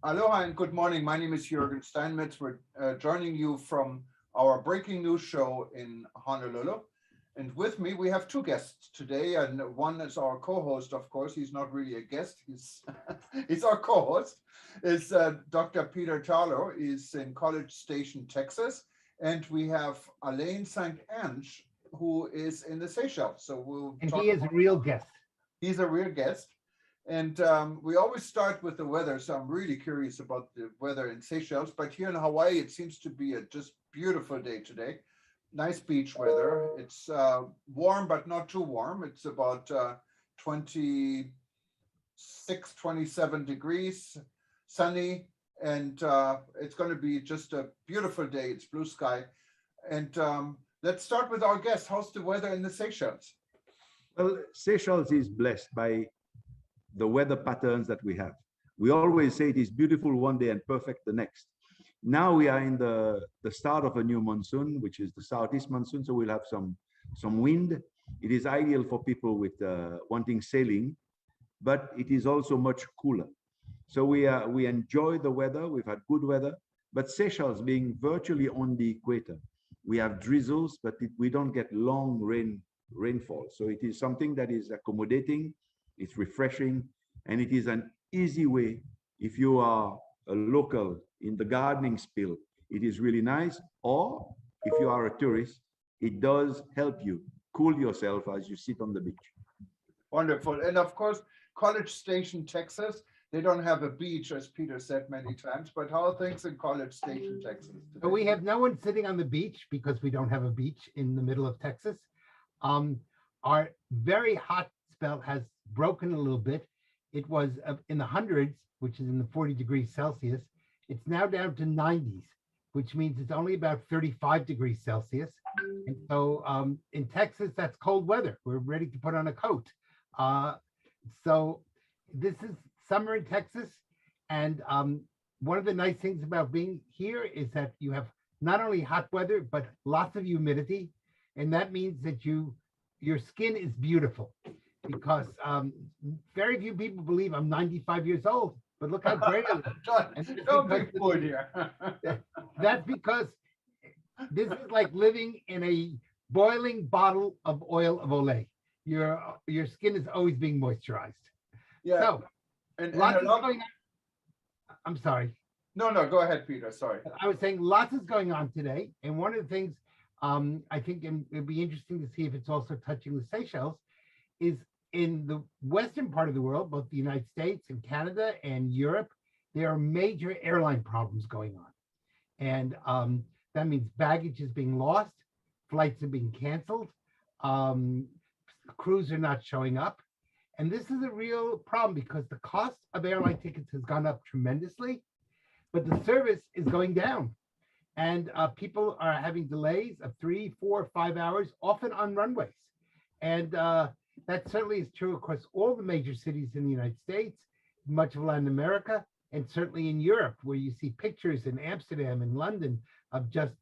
Aloha and good morning. My name is Jürgen Steinmetz. We're joining you from our breaking news show in Honolulu. And with me, we have two guests today. And one is our co-host, of course. He's not really a guest. He's, he's our co-host. Is Dr. Peter Charlo. He's in College Station, Texas. And we have Alain St. Ange, who is in the Seychelles. So we'll And talk he is a real guest. He's a real guest. And we always start with the weather. So I'm really curious about the weather in Seychelles. But here in Hawaii, it seems to be a just beautiful day today. Nice beach weather. It's warm, but not too warm. It's about 26, 27 degrees, sunny. And it's going to be just a beautiful day. It's blue sky. And let's start with our guest. How's the weather in the Seychelles? Well, Seychelles is blessed by the weather patterns that we have. We always say it is beautiful one day and perfect the next. Now we are in the start of a new monsoon, which is the southeast monsoon, so we'll have some wind. It is ideal for people with wanting sailing, but it is also much cooler. So we enjoy the weather. We've had good weather, but Seychelles being virtually on the equator, we have drizzles, but we don't get long rainfall. So it is something that is accommodating, it's refreshing, and it is an easy way. If you are a local in the gardening spill, it is really nice. Or if you are a tourist, it does help you cool yourself as you sit on the beach. Wonderful. And of course, College Station, Texas, they don't have a beach, as Peter said many times, but how are things in College Station, Texas today? But we have no one sitting on the beach because we don't have a beach in the middle of Texas. Our very hot spell has broken a little bit. It was in the hundreds, which is in the 40 degrees Celsius. It's now down to 90s, which means it's only about 35 degrees Celsius. And so in Texas, that's cold weather. We're ready to put on a coat. So this is summer in Texas. And one of the nice things about being here is that you have not only hot weather, but lots of humidity. And that means that your skin is beautiful, because very few people believe I'm 95 years old, but look how great I look. Don't be fooled here. That's because this is like living in a boiling bottle of oil of Olay. Your skin is always being moisturized. Yeah. So and lots is going on. I'm sorry. No, go ahead, Peter. Sorry. I was saying lots is going on today. And one of the things I think it'd be interesting to see if it's also touching the Seychelles is in the western part of the world, both the United States and Canada and Europe, there are major airline problems going on. And that means baggage is being lost, flights are being canceled, crews are not showing up. And this is a real problem because the cost of airline tickets has gone up tremendously, but the service is going down. And people are having delays of 3, 4, 5 hours, often on runways. And that certainly is true across all the major cities in the United States, much of Latin America, and certainly in Europe, where you see pictures in Amsterdam and London of just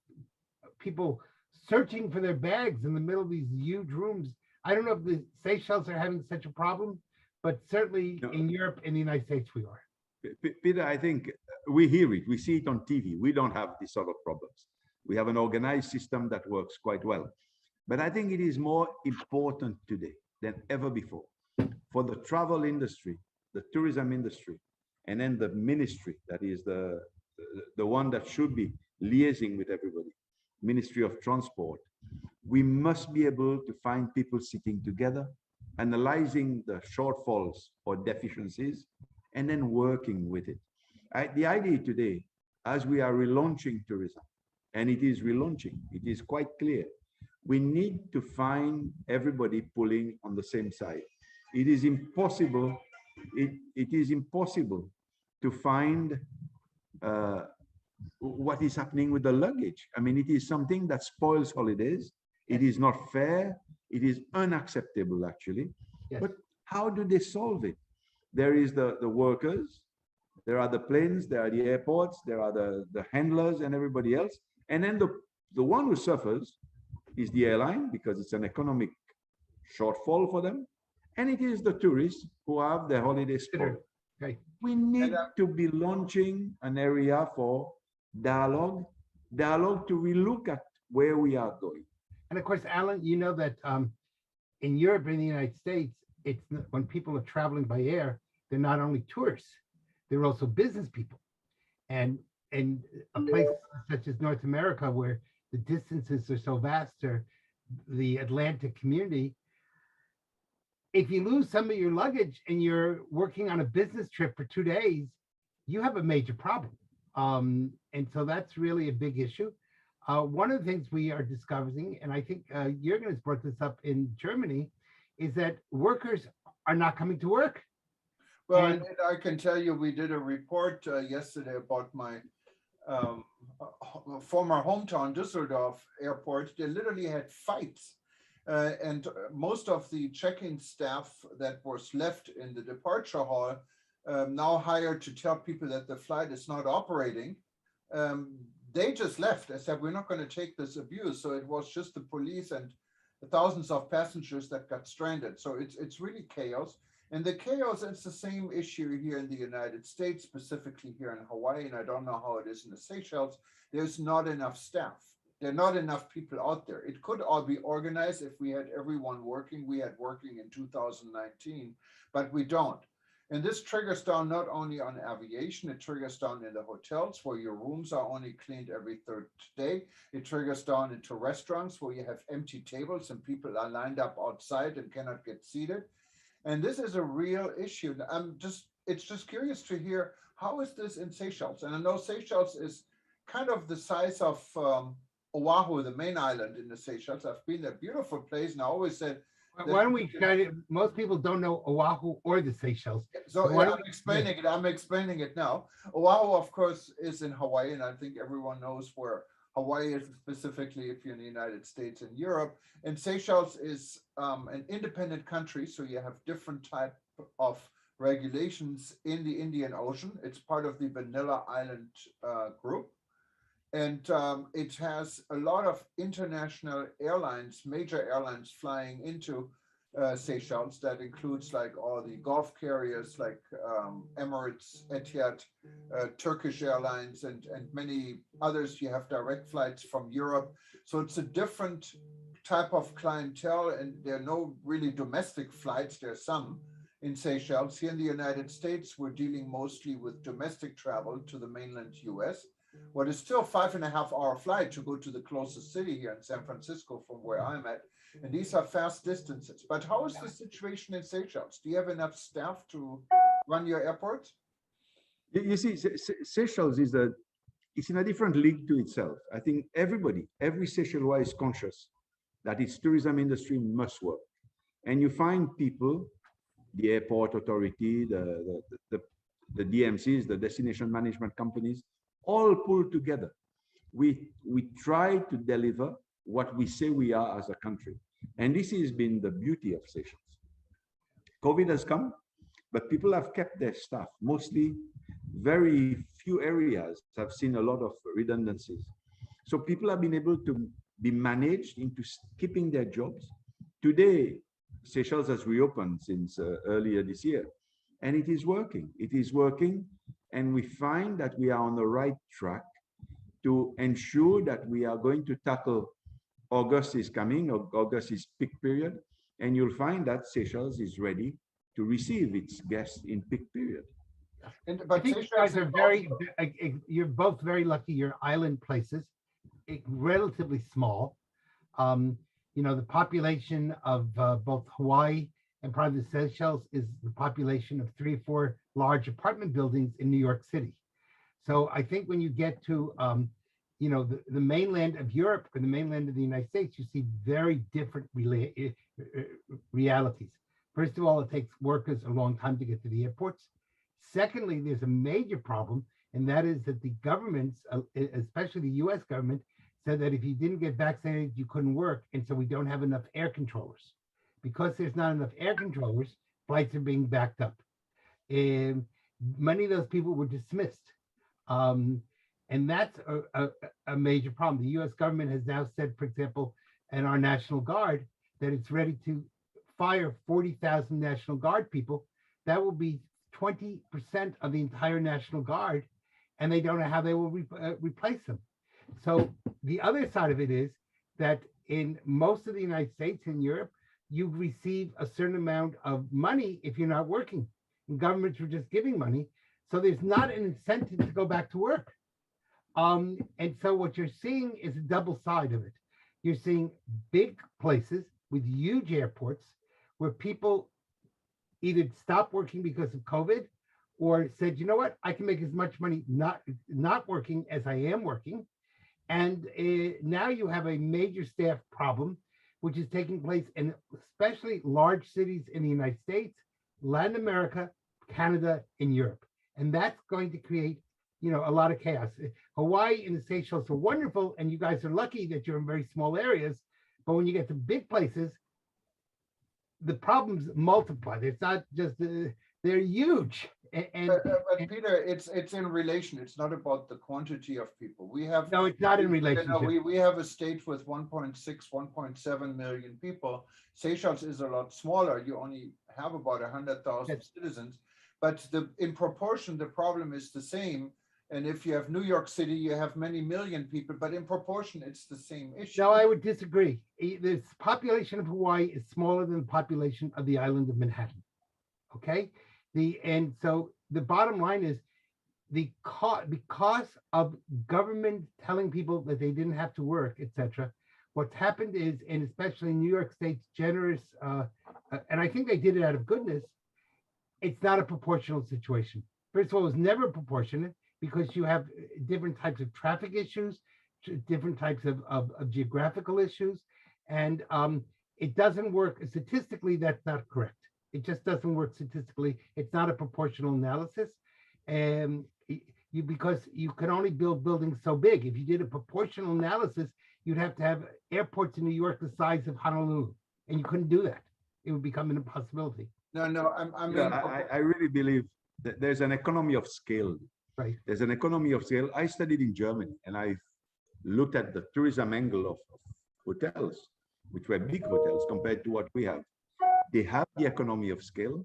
people searching for their bags in the middle of these huge rooms. I don't know if the Seychelles are having such a problem, but certainly in Europe and the United States we are. Peter, I think we hear it, we see it on TV. We don't have these sort of problems. We have an organized system that works quite well. But I think it is more important today than ever before for the travel industry, the tourism industry, and then the ministry, that is the one that should be liaising with everybody, Ministry of Transport. We must be able to find people sitting together, analyzing the shortfalls or deficiencies, and then working with it. The idea today, as we are relaunching tourism, and it is relaunching, it is quite clear, we need to find everybody pulling on the same side. It is impossible, it is impossible to find what is happening with the luggage. I mean, it is something that spoils holidays. It is not fair. It is unacceptable, actually. Yes. But how do they solve it? There is the workers, there are the planes, there are the airports, there are the handlers and everybody else. And then the one who suffers is the airline, because it's an economic shortfall for them. And it is the tourists who have their holiday spoiled. Okay. We need to be launching an area for dialogue to relook at where we are going. And of course, Alan, you know that in Europe and the United States, when people are traveling by air, they're not only tourists, they're also business people. And in a place such as North America, where the distances are so vast, or the Atlantic community, if you lose some of your luggage and you're working on a business trip for 2 days, you have a major problem. And so that's really a big issue. One of the things we are discovering, and I think Jürgen has brought this up in Germany, is that workers are not coming to work. Well, and I can tell you, we did a report yesterday about my former hometown, Düsseldorf airport. They literally had fights. And most of the check-in staff that was left in the departure hall now hired to tell people that the flight is not operating. They just left. I said, we're not going to take this abuse. So it was just the police and the thousands of passengers that got stranded. So it's really chaos. And the chaos, it's the same issue here in the United States, specifically here in Hawaii. And I don't know how it is in the Seychelles. There's not enough staff. There are not enough people out there. It could all be organized if we had everyone working. We had working in 2019, but we don't. And this triggers down not only on aviation, it triggers down in the hotels where your rooms are only cleaned every third day. It triggers down into restaurants where you have empty tables and people are lined up outside and cannot get seated. And this is a real issue. It's just curious to hear, how is this in Seychelles? And I know Seychelles is kind of the size of Oahu, the main island in the Seychelles. I've been there, beautiful place. And I always said, why don't we try to, most people don't know Oahu or the Seychelles. So I'm explaining it now. Oahu, of course, is in Hawaii, and I think everyone knows where Hawaii is, specifically if you're in the United States and Europe. And Seychelles is an independent country, so you have different type of regulations in the Indian Ocean. It's part of the Vanilla Island group. And it has a lot of international airlines, major airlines flying into Seychelles. That includes like all the Gulf carriers like Emirates, Etihad, Turkish Airlines, and many others. You have direct flights from Europe. So it's a different type of clientele, and there are no really domestic flights. There are some in Seychelles. Here in the United States, we're dealing mostly with domestic travel to the mainland US. What is still 5.5-hour flight to go to the closest city here in San Francisco from where I'm at. And these are fast distances. But how is the situation in Seychelles? Do you have enough staff to run your airports? You see, Seychelles it's in a different league to itself. I think every Seychellois is conscious that its tourism industry must work. And you find people, the airport authority, the DMCs, the destination management companies, all pulled together. We try to deliver what we say we are as a country. And this has been the beauty of Seychelles. COVID has come, but people have kept their staff. Mostly, very few areas have seen a lot of redundancies. So people have been able to be managed into keeping their jobs. Today, Seychelles has reopened since earlier this year, and it is working. It is working. And we find that we are on the right track to ensure that we are going to tackle August is coming, or August is peak period, and you'll find that Seychelles is ready to receive its guests in peak period. But I think you guys are you're both very lucky. Your island places, relatively small. The population of both Hawaii and part of the Seychelles is the population of 3 or 4 large apartment buildings in New York City. So I think when you get to, the mainland of Europe or the mainland of the United States, you see very different realities. First of all, it takes workers a long time to get to the airports. Secondly, there's a major problem, and that is that the governments, especially the US government, said that if you didn't get vaccinated, you couldn't work. And so we don't have enough air controllers. Because there's not enough air controllers, flights are being backed up. And many of those people were dismissed. And that's a major problem. The US government has now said, for example, in our National Guard, that it's ready to fire 40,000 National Guard people. That will be 20% of the entire National Guard, and they don't know how they will replace them. So the other side of it is that in most of the United States and Europe, you receive a certain amount of money if you're not working. And governments are just giving money. So there's not an incentive to go back to work. And so what you're seeing is a double side of it. You're seeing big places with huge airports where people either stopped working because of COVID or said, you know what, I can make as much money not working as I am working. And now you have a major staff problem, which is taking place in especially large cities in the United States, Latin America, Canada, and Europe. And that's going to create, a lot of chaos. Hawaii and the Seychelles are wonderful, and you guys are lucky that you're in very small areas. But when you get to big places, the problems multiply. It's not just they're huge. But Peter, it's in relation. It's not about the quantity of people. We have no, it's not in relationship. We have a state with 1.6, 1.7 million people. Seychelles is a lot smaller. You only have about 100,000 citizens, but in proportion, the problem is the same. And if you have New York City, you have many million people, but in proportion, it's the same issue. No, I would disagree. The population of Hawaii is smaller than the population of the island of Manhattan. Okay. And so the bottom line is because of government telling people that they didn't have to work, etc. What's happened is, and especially New York State's generous, and I think they did it out of goodness, it's not a proportional situation. First of all, it was never proportionate because you have different types of traffic issues, different types of geographical issues, and it doesn't work statistically. That's not correct. It just doesn't work statistically. It's not a proportional analysis, and because you can only build buildings so big. If you did a proportional analysis, you'd have to have airports in New York the size of Honolulu, and you couldn't do that. It would become an impossibility. No, I really believe that there's an economy of scale. Right. There's an economy of scale. I studied in Germany, and I looked at the tourism angle of hotels, which were big hotels compared to what we have. They have the economy of scale,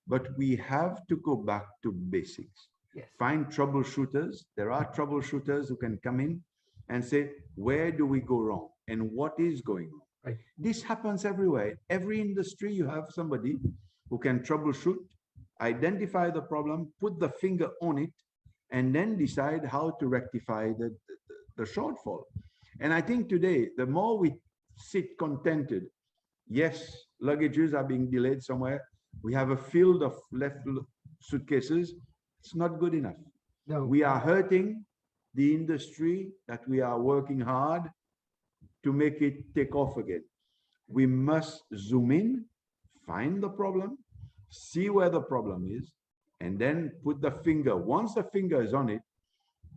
but we have to go back to basics. Yes. Find troubleshooters. There are troubleshooters who can come in and say, where do we go wrong and what is going on? Right. This happens everywhere. Every industry, you have somebody who can troubleshoot, identify the problem, put the finger on it, and then decide how to rectify the shortfall. And I think today, the more we sit contented, yes, luggages are being delayed somewhere. We have a field of left suitcases. It's not good enough. No. We are hurting the industry that we are working hard to make it take off again. We must zoom in, find the problem, see where the problem is, and then put the finger. Once the finger is on it,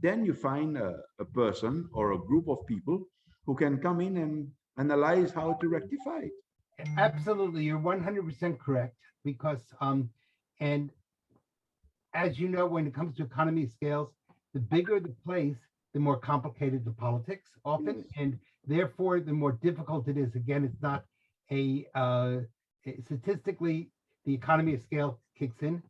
then you find a person or a group of people who can come in and analyze how to rectify it. Absolutely, you're 100% correct. Because, and as you know, when it comes to economy of scales, the bigger the place, the more complicated the politics often, and therefore the more difficult it is. Again, it's not statistically, the economy of scale kicks in.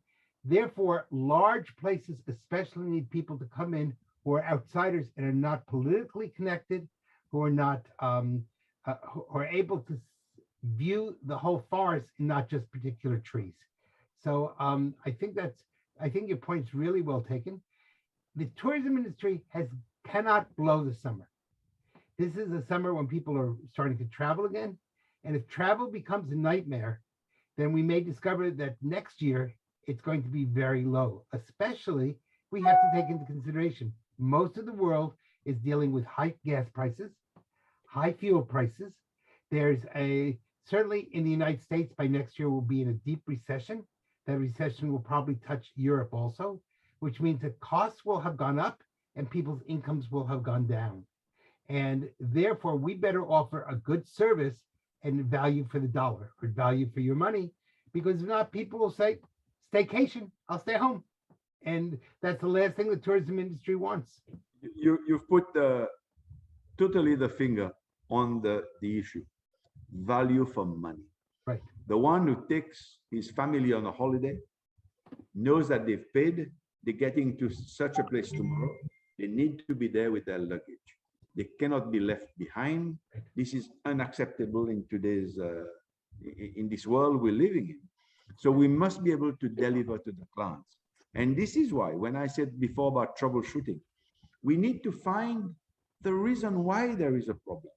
Therefore, large places especially need people to come in who are outsiders and are not politically connected, who are not who are able to view the whole forest and not just particular trees. So I think your point's really well taken. The tourism industry cannot blow the summer. This is a summer when people are starting to travel again. And if travel becomes a nightmare, then we may discover that next year it's going to be very low. Especially, we have to take into consideration, most of the world is dealing with high gas prices, high fuel prices. There's certainly in the United States by next year we'll be in a deep recession. That recession will probably touch Europe also, which means that costs will have gone up and people's incomes will have gone down. And therefore, we better offer a good service and value for the dollar or value for your money, because if not, people will say, staycation, I'll stay home. And that's the last thing the tourism industry wants. You've put totally the finger on the issue. Value for money. Right. The one who takes his family on a holiday knows that they've paid, they're getting to such a place tomorrow. They need to be there with their luggage. They cannot be left behind. This is unacceptable in today's, in this world we're living in. So we must be able to deliver to the clients. And this is why, when I said before about troubleshooting, we need to find the reason why there is a problem.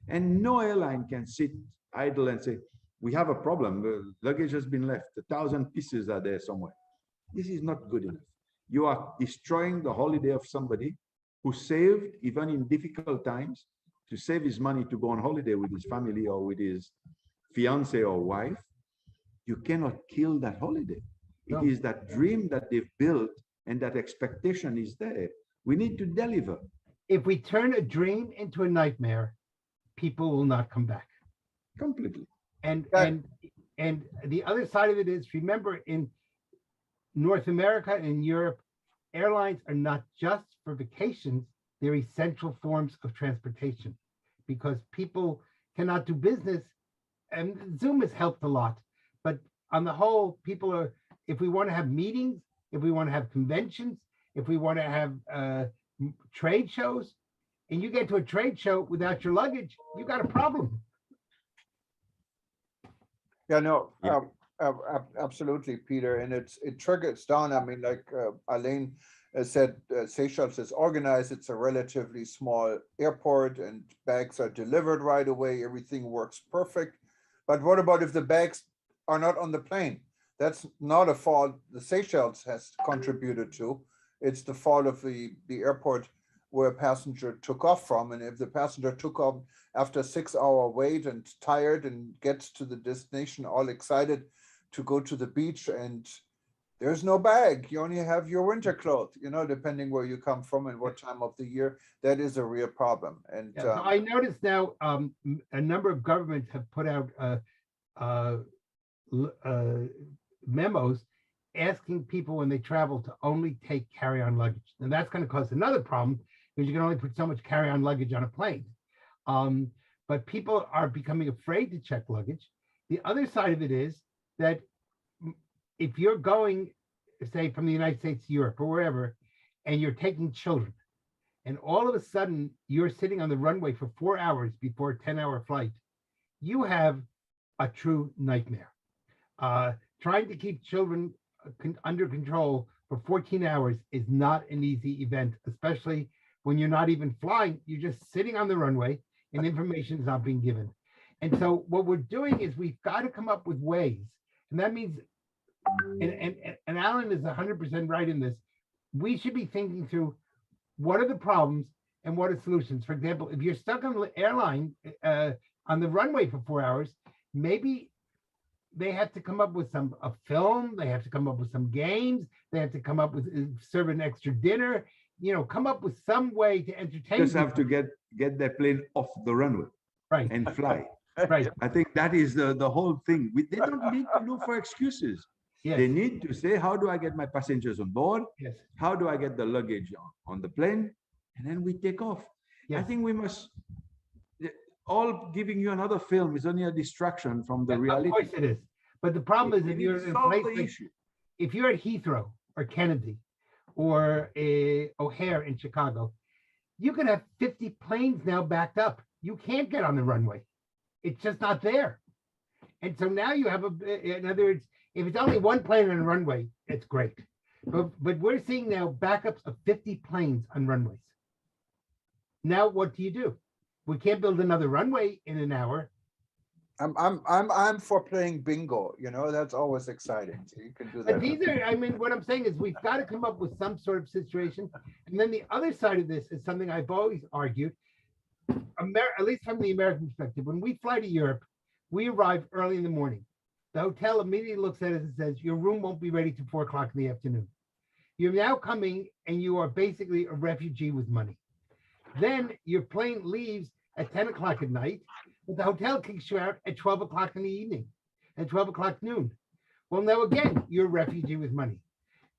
And no airline can sit idle and say, we have a problem, the luggage has been left, 1,000 pieces are there somewhere. This is not good enough. You are destroying the holiday of somebody who saved, even in difficult times, to save his money to go on holiday with his family or with his fiance or wife. You cannot kill that holiday. No. It is that dream that they've built, and that expectation is there. We need to deliver. If we turn a dream into a nightmare, people will not come back. Completely. And Right. and the other side of it is, remember, in North America and Europe, airlines are not just for vacations, they're essential forms of transportation, because people cannot do business, and Zoom has helped a lot. But on the whole, people are, if we want to have meetings, if we want to have conventions, if we want to have trade shows, and you get to a trade show without your luggage, you got a problem. Yeah, no, Yeah. absolutely, Peter, and it triggers down. I mean, like Alain said, Seychelles is organized. It's a relatively small airport, and bags are delivered right away. Everything works perfect. But what about if the bags are not on the plane? That's not a fault the Seychelles has contributed to. It's the fault of the airport where a passenger took off from. And if the passenger took off after a 6-hour wait and tired and gets to the destination all excited to go to the beach, and there's no bag, you only have your winter clothes, you know, depending where you come from and what time of the year, that is a real problem. And Yeah, so I noticed now a number of governments have put out memos asking people when they travel to only take carry-on luggage. And that's going to cause another problem, because you can only put so much carry-on luggage on a plane. But people are becoming afraid to check luggage. The other side of it is that if you're going, say, from the United States to Europe or wherever, and you're taking children, and all of a sudden you're sitting on the runway for 4 hours before a 10-hour flight, you have a true nightmare. Trying to keep children under control for 14 hours is not an easy event, especially when you're not even flying, you're just sitting on the runway and information is not being given. And so what we're doing is we've got to come up with ways, and that means, and Alan is 100% right in this, we should be thinking through what are the problems and what are solutions. For example, if you're stuck on the airline on the runway for 4 hours, maybe they have to come up with a film, they have to come up with some games, they have to come up with serve an extra dinner, you know, come up with some way to entertain Just have people. to get their plane off the runway Right, and fly. right, I think that is the whole thing. They don't need to look for excuses. They yes, need to say, how do I get my passengers on board? yes, How do I get the luggage on the plane? And then we take off. I yes. think we must, all giving you another film is only a distraction from the Of reality. course it is. But the problem is, We if need you're to in a solve place the like, issue. if you're at Heathrow or Kennedy or O'Hare in Chicago, you can have 50 planes now backed up. You can't get on the runway. It's just not there. And so now you have in other words, if it's only one plane on a runway, it's great. But we're seeing now backups of 50 planes on runways. Now what do? We can't build another runway in an hour. I'm for playing bingo, you know, that's always exciting. So you can do But that. these are, I mean, what I'm saying is we've got to come up with some sort of situation. And then the other side of this is something I've always argued, at least from the American perspective. When we fly to Europe, we arrive early in the morning. The hotel immediately looks at us and says, your room won't be ready till 4 o'clock in the afternoon. You're now coming and you are basically a refugee with money. Then your plane leaves at 10 o'clock at night, but the hotel kicks you out at 12 o'clock in the evening, at 12 o'clock noon. Well, now again, you're a refugee with money.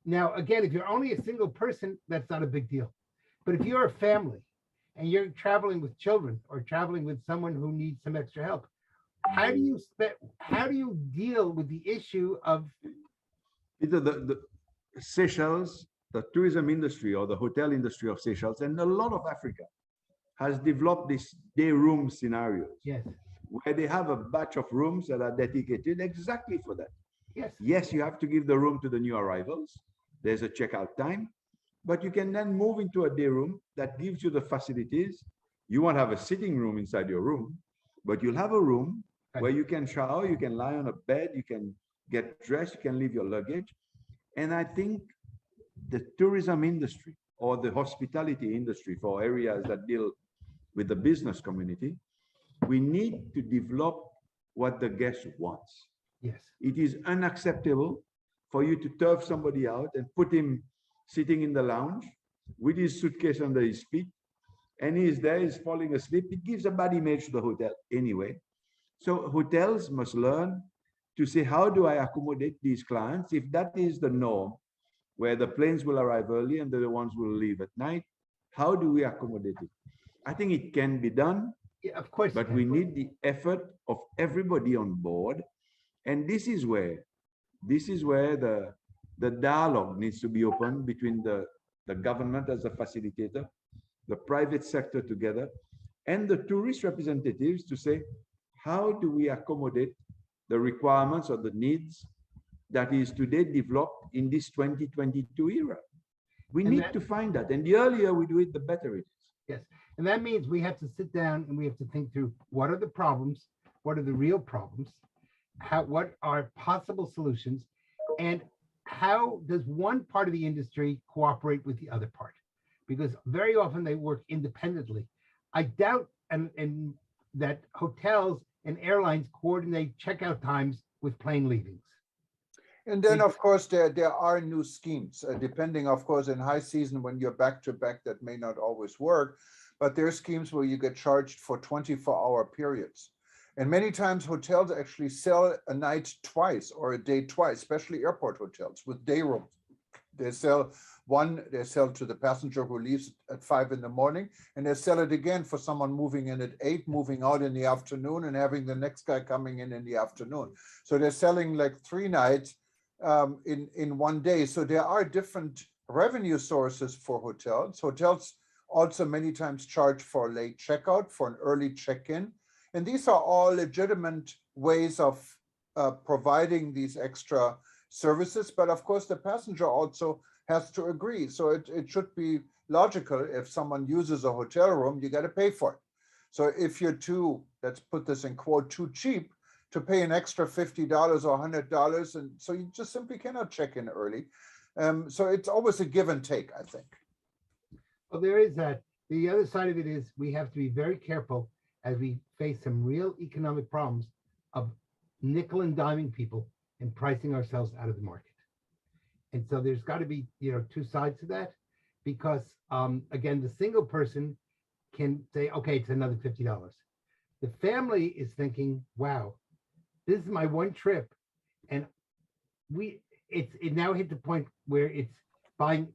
Now, again, if you're only a single person, that's not a big deal. But if you're a family and you're traveling with children or traveling with someone who needs some extra help, how do you deal with the issue of Peter, Seychelles, the tourism industry or the hotel industry of Seychelles and a lot of Africa has developed these day room scenarios Yes, where they have a batch of rooms that are dedicated exactly for that. yes. Yes, you have to give the room to the new arrivals. There's a checkout time, but you can then move into a day room that gives you the facilities. You won't have a sitting room inside your room, but you'll have a room where you can shower, you can lie on a bed, you can get dressed, you can leave your luggage. And I think the tourism industry or the hospitality industry for areas that deal with the business community, we need to develop what the guest wants. Yes. It is unacceptable for you to turf somebody out and put him sitting in the lounge with his suitcase under his feet, and he's there, he's falling asleep. It gives a bad image to the hotel anyway. So hotels must learn to say, how do I accommodate these clients? If that is the norm, where the planes will arrive early and the ones will leave at night, how do we accommodate it? I think it can be done. Yeah, of course. But we need the effort of everybody on board. And this is where the dialogue needs to be open between the government as a facilitator, the private sector together, and the tourist representatives to say, how do we accommodate the requirements or the needs that is today developed in this 2022 era? We need to find that. And the earlier we do it, the better it is. Yes. And that means we have to sit down and we have to think through what are the problems, what are the real problems, what are possible solutions, and how does one part of the industry cooperate with the other part? Because very often they work independently. I doubt and that hotels and airlines coordinate checkout times with plane leavings. And then, of course, there are new schemes, depending, of course, in high season when you're back to back, that may not always work, but there are schemes where you get charged for 24-hour periods. And many times hotels actually sell a night twice or a day twice, especially airport hotels with day rooms. They sell to the passenger who leaves at 5 in the morning, and they sell it again for someone moving in at 8, moving out in the afternoon, and having the next guy coming in the afternoon. So they're selling like 3 nights in one day. So there are different revenue sources for hotels. Hotels also many times charge for late checkout, for an early check-in. And these are all legitimate ways of providing these extra services. But of course, the passenger also has to agree. So it should be logical. If someone uses a hotel room, you got to pay for it. So if you're too, let's put this in quote, too cheap to pay an extra $50 or $100, and so you just simply cannot check in early. So it's always a give and take, I think. Well, there is that. The other side of it is we have to be very careful as we face some real economic problems of nickel and diming people and pricing ourselves out of the market. And so there's got to be, two sides to that, because again, the single person can say, okay, it's another $50. The family is thinking, wow, this is my one trip. And it now hit the point where it's buying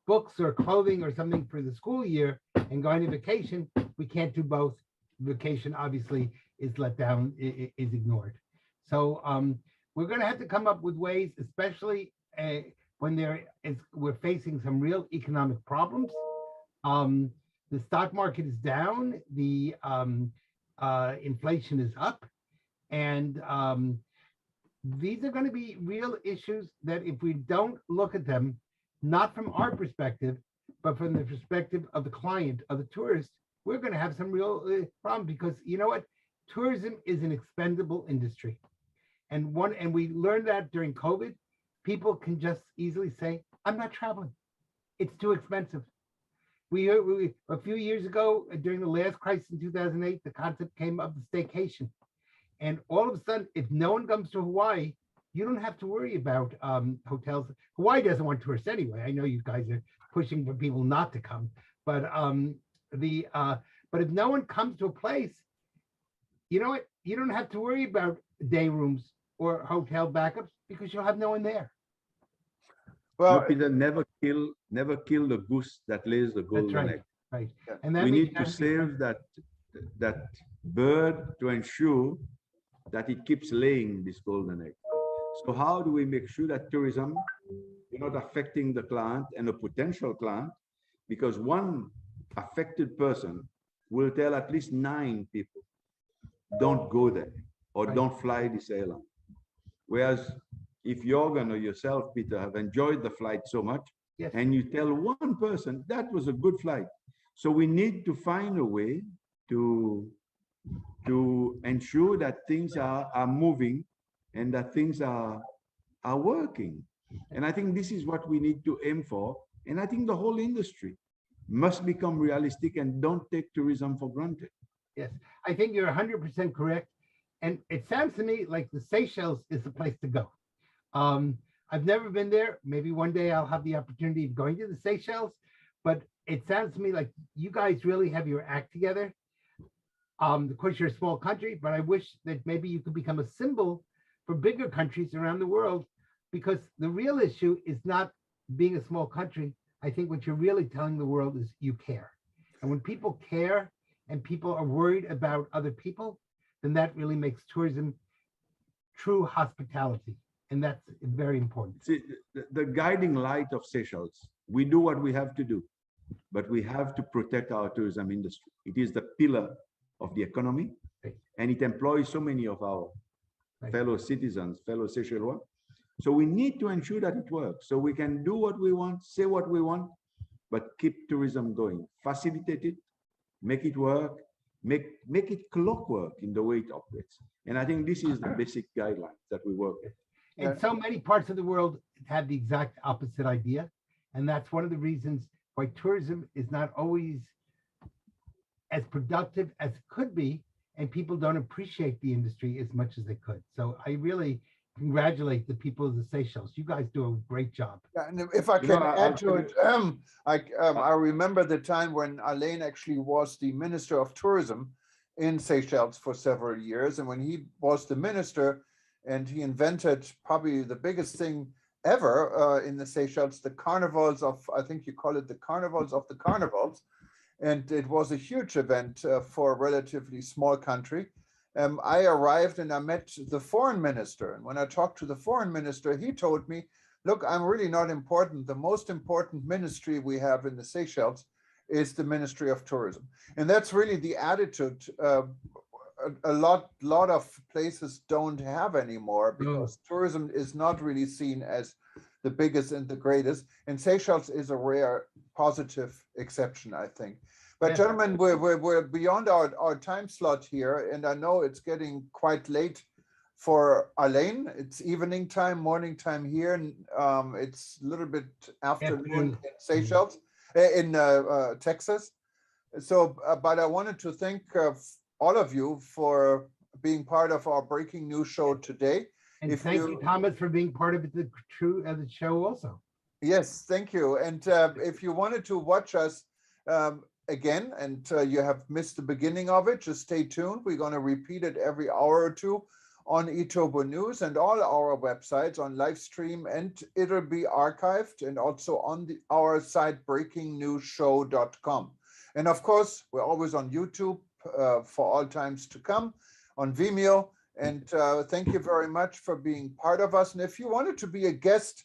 books or clothing or something for the school year and going to vacation. We can't do both. Vacation obviously is let down, is ignored. So we're going to have to come up with ways, especially when we're facing some real economic problems. The stock market is down, the inflation is up, and these are going to be real issues that if we don't look at them, not from our perspective, but from the perspective of the client, of the tourist, we're going to have some real problem, because you know what? Tourism is an expendable industry. And we learned that during COVID. People can just easily say, I'm not traveling. It's too expensive. We a few years ago, during the last crisis in 2008, the concept came of the staycation. And all of a sudden, if no one comes to Hawaii, you don't have to worry about hotels. Hawaii doesn't want tourists anyway. I know you guys are pushing for people not to come, but if no one comes to a place, you know what? You don't have to worry about day rooms or hotel backups, because you'll have no one there. Well, Peter, never kill the goose that lays the golden egg. Right. Yeah. And that We need to save that bird to ensure that it keeps laying this golden egg. So how do we make sure that tourism is not affecting the client and a potential client? Because one affected person will tell at least 9 people, don't go there or Right. don't fly this airline. Whereas if Jorgen or yourself, Peter, have enjoyed the flight so much, Yes. and you tell one person that was a good flight. So we need to find a way to ensure that things are moving and that things are working. And I think this is what we need to aim for. And I think the whole industry must become realistic and don't take tourism for granted. Yes, I think you're 100% correct. And it sounds to me like the Seychelles is the place to go. I've never been there. Maybe one day I'll have the opportunity of going to the Seychelles, but it sounds to me like you guys really have your act together. Of course, you're a small country, but I wish that maybe you could become a symbol for bigger countries around the world, because the real issue is not being a small country. I think what you're really telling the world is you care. And when people care and people are worried about other people, then that really makes tourism true hospitality. And that's very important. See, the guiding light of Seychelles, we do what we have to do, but we have to protect our tourism industry. It is the pillar of the economy, Right. and it employs so many of our Right. fellow citizens, fellow Seychellois. So we need to ensure that it works. So we can do what we want, say what we want, but keep tourism going, facilitate it, make it work, make it clockwork in the way it operates. And I think this is the basic guidelines that we work with. And so many parts of the world have the exact opposite idea. And that's one of the reasons why tourism is not always as productive as it could be, and people don't appreciate the industry as much as they could. So I really congratulate the people of the Seychelles. You guys do a great job. Yeah, and if I You can know, add to it, I remember the time when Alain actually was the Minister of Tourism in Seychelles for several years. And when he was the minister, and he invented probably the biggest thing ever in the Seychelles, the carnivals of, I think you call it the carnivals of the carnivals. And it was a huge event for a relatively small country. I arrived and I met the foreign minister. And when I talked to the foreign minister, he told me, look, I'm really not important. The most important ministry we have in the Seychelles is the Ministry of Tourism. And that's really the attitude a lot of places don't have anymore, because tourism is not really seen as the biggest and the greatest. And Seychelles is a rare positive exception, I think. But gentlemen, we're beyond our time slot here, and I know it's getting quite late for Alain. It's evening time, morning time here, and it's a little bit afternoon in Seychelles, in Texas. So, but I wanted to thank all of you for being part of our breaking news show today. And thank you, Thomas, for being part of the show also. Yes, thank you. And if you wanted to watch us again, and you have missed the beginning of it, just stay tuned. We're going to repeat it every hour or two on eTurbo News and all our websites on live stream, and it'll be archived and also on our site breakingnewsshow.com. And of course, we're always on YouTube for all times to come, on Vimeo. And thank you very much for being part of us. And if you wanted to be a guest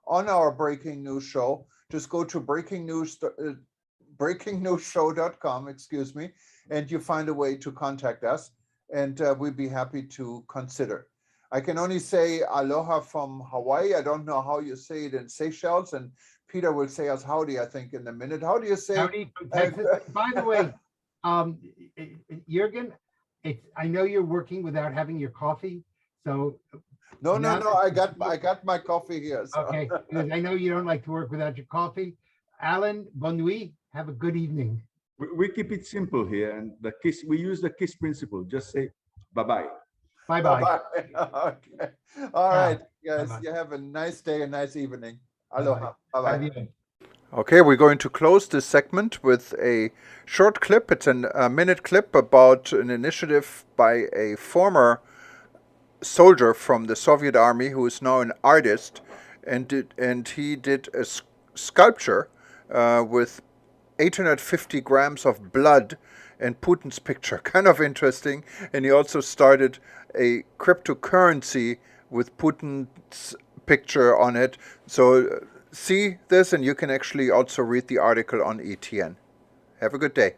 on our Breaking News show, just go to breakingnewsshow.com, excuse me, and you find a way to contact us, and we'd be happy to consider. I can only say aloha from Hawaii. I don't know how you say it in Seychelles, and Peter will say us howdy, I think, in a minute. How do you say? Howdy from Texas. By the way, Jürgen, I know you're working without having your coffee, so. No, I got my coffee here. So. Okay, because I know you don't like to work without your coffee. Alan, bonne nuit. Have a good evening. We keep it simple here, and we use the KISS principle. Just say bye-bye. Bye-bye. Okay. All right, guys. Bye-bye. You have a nice day, a nice evening. Aloha. Bye-bye. Okay, we're going to close this segment with a short clip. It's a minute clip about an initiative by a former soldier from the Soviet Army who is now an artist, and he did a sculpture with 850 grams of blood and Putin's picture. Kind of interesting. And he also started a cryptocurrency with Putin's picture on it. So see this, and you can actually also read the article on ETN. Have a good day.